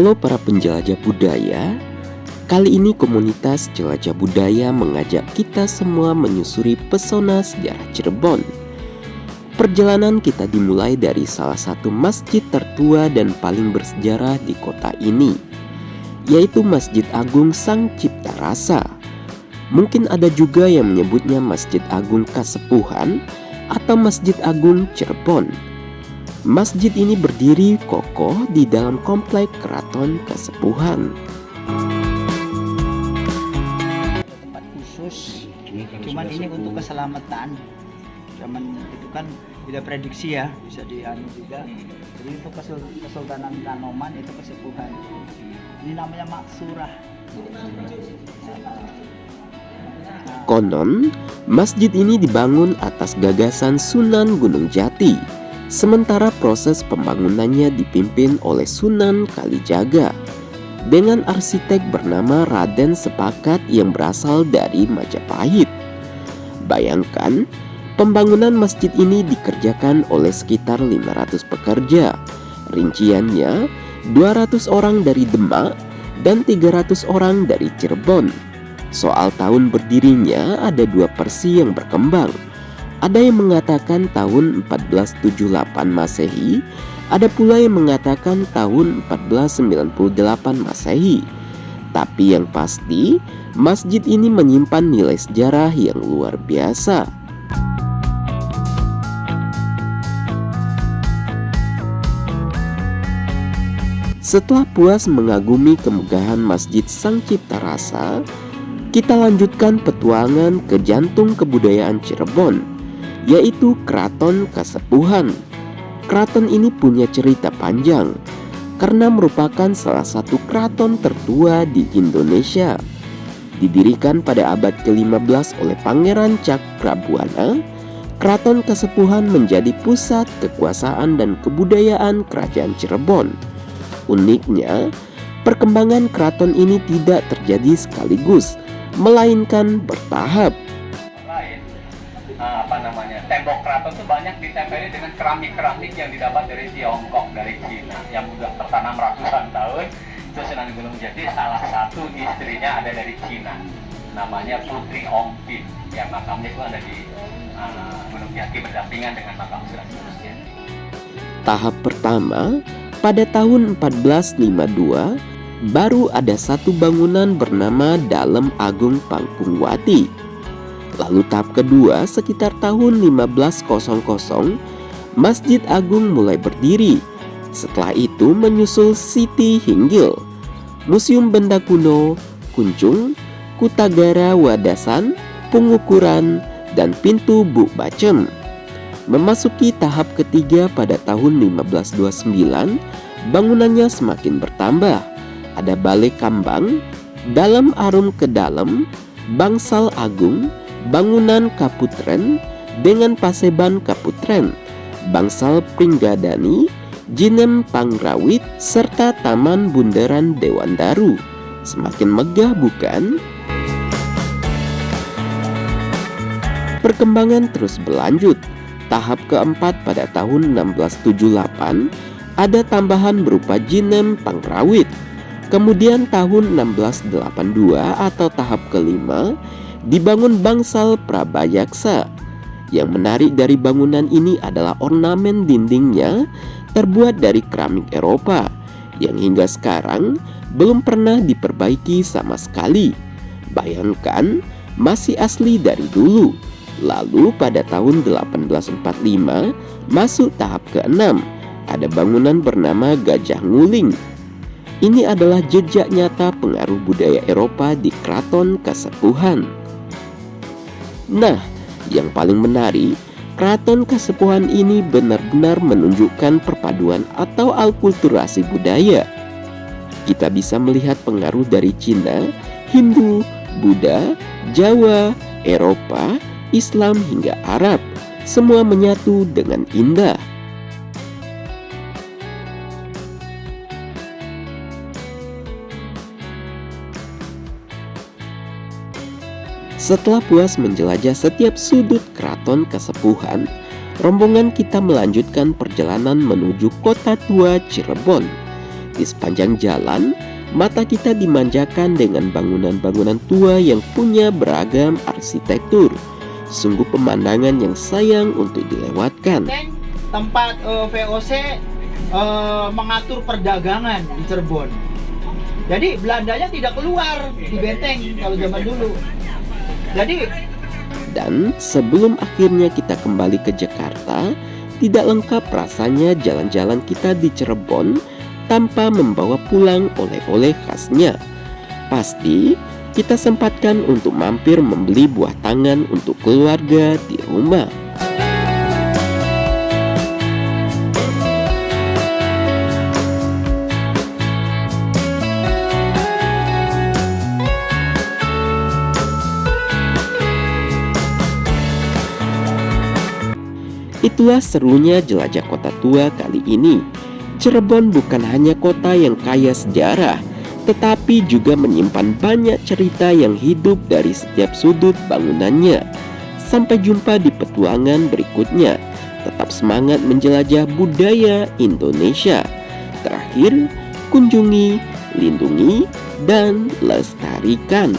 Halo para penjelajah budaya, kali ini komunitas jelajah budaya mengajak kita semua menyusuri pesona sejarah Cirebon. Perjalanan kita dimulai dari salah satu masjid tertua dan paling bersejarah di kota ini, yaitu Masjid Agung Sang Cipta Rasa. Mungkin ada juga yang menyebutnya Masjid Agung Kasepuhan atau Masjid Agung Cirebon. Masjid ini berdiri kokoh di dalam komplek Keraton Kasepuhan. Tempat khusus, cuman ini untuk keselamatan. Zaman itu kan tidak prediksi ya, bisa dianu juga. Jadi untuk Kesultanan Kanoman itu Kasepuhan. Ini namanya Maksurah. Konon, masjid ini dibangun atas gagasan Sunan Gunung Jati, sementara proses pembangunannya dipimpin oleh Sunan Kalijaga dengan arsitek bernama Raden Sepakat yang berasal dari Majapahit. Bayangkan, pembangunan masjid ini dikerjakan oleh sekitar 500 pekerja. Rinciannya 200 orang dari Demak dan 300 orang dari Cirebon. Soal tahun berdirinya ada dua versi yang berkembang. Ada yang mengatakan tahun 1478 Masehi, ada pula yang mengatakan tahun 1498 Masehi. Tapi yang pasti, masjid ini menyimpan nilai sejarah yang luar biasa. Setelah puas mengagumi kemegahan Masjid Sang Cipta Rasa, kita lanjutkan petualangan ke jantung kebudayaan Cirebon, yaitu Keraton Kasepuhan. Keraton ini punya cerita panjang karena merupakan salah satu keraton tertua di Indonesia. Didirikan pada abad ke-15 oleh Pangeran Cakrabuana, Keraton Kasepuhan menjadi pusat kekuasaan dan kebudayaan Kerajaan Cirebon. Uniknya, perkembangan keraton ini tidak terjadi sekaligus, melainkan bertahap. Tembok keraton itu banyak ditempeli dengan keramik-keramik yang didapat dari Tiongkok, dari Cina, yang sudah tertanam ratusan tahun. Itu Sunan Gunung Jati, salah satu istrinya ada dari Cina, namanya Putri Ongpin, yang makamnya itu ada di Gunung Jati berdampingan dengan makam Sunan Gunung Jati. Tahap pertama, pada tahun 1452, baru ada satu bangunan bernama Dalem Agung Pangkungwati. Lalu tahap kedua sekitar tahun 1500, Masjid Agung mulai berdiri. Setelah itu menyusul Siti Hinggil, Museum Benda Kuno, Kuncung, Kutagara Wadasan, Pengukuran, dan Pintu Buk Bacem. Memasuki tahap ketiga pada tahun 1529, bangunannya semakin bertambah. Ada Balai Kambang, Dalam Arum ke Dalam, Bangsal Agung, Bangunan Kaputren dengan Paseban Kaputren, Bangsal Pringgadani, Jinem Pangrawit, serta Taman Bundaran Dewan Daru. Semakin megah bukan? Perkembangan terus berlanjut. Tahap keempat pada tahun 1678 ada tambahan berupa Jinem Pangrawit. Kemudian tahun 1682 atau tahap kelima dibangun Bangsal Prabayaksa. Yang menarik dari bangunan ini adalah ornamen dindingnya terbuat dari keramik Eropa yang hingga sekarang belum pernah diperbaiki sama sekali. Bayangkan, masih asli dari dulu. Lalu pada tahun 1845 masuk tahap ke-6. Ada bangunan bernama Gajah Nguling. Ini adalah jejak nyata pengaruh budaya Eropa di Keraton Kasepuhan. Nah, yang paling menarik, Keraton Kasepuhan ini benar-benar menunjukkan perpaduan atau alkulturasi budaya. Kita bisa melihat pengaruh dari Cina, Hindu, Buddha, Jawa, Eropa, Islam hingga Arab. Semua menyatu dengan indah. Setelah puas menjelajah setiap sudut Keraton Kasepuhan, rombongan kita melanjutkan perjalanan menuju kota tua Cirebon. Di sepanjang jalan, mata kita dimanjakan dengan bangunan-bangunan tua yang punya beragam arsitektur. Sungguh pemandangan yang sayang untuk dilewatkan. Tempat VOC mengatur perdagangan di Cirebon. Jadi Belandanya tidak keluar di benteng kalau zaman dulu. Dan sebelum akhirnya kita kembali ke Jakarta, tidak lengkap rasanya jalan-jalan kita di Cirebon tanpa membawa pulang oleh-oleh khasnya. Pasti kita sempatkan untuk mampir membeli buah tangan untuk keluarga di rumah. Itulah serunya jelajah kota tua kali ini. Cirebon bukan hanya kota yang kaya sejarah, tetapi juga menyimpan banyak cerita yang hidup dari setiap sudut bangunannya. Sampai jumpa di petualangan berikutnya. Tetap semangat menjelajah budaya Indonesia. Terakhir, kunjungi, lindungi, dan lestarikan.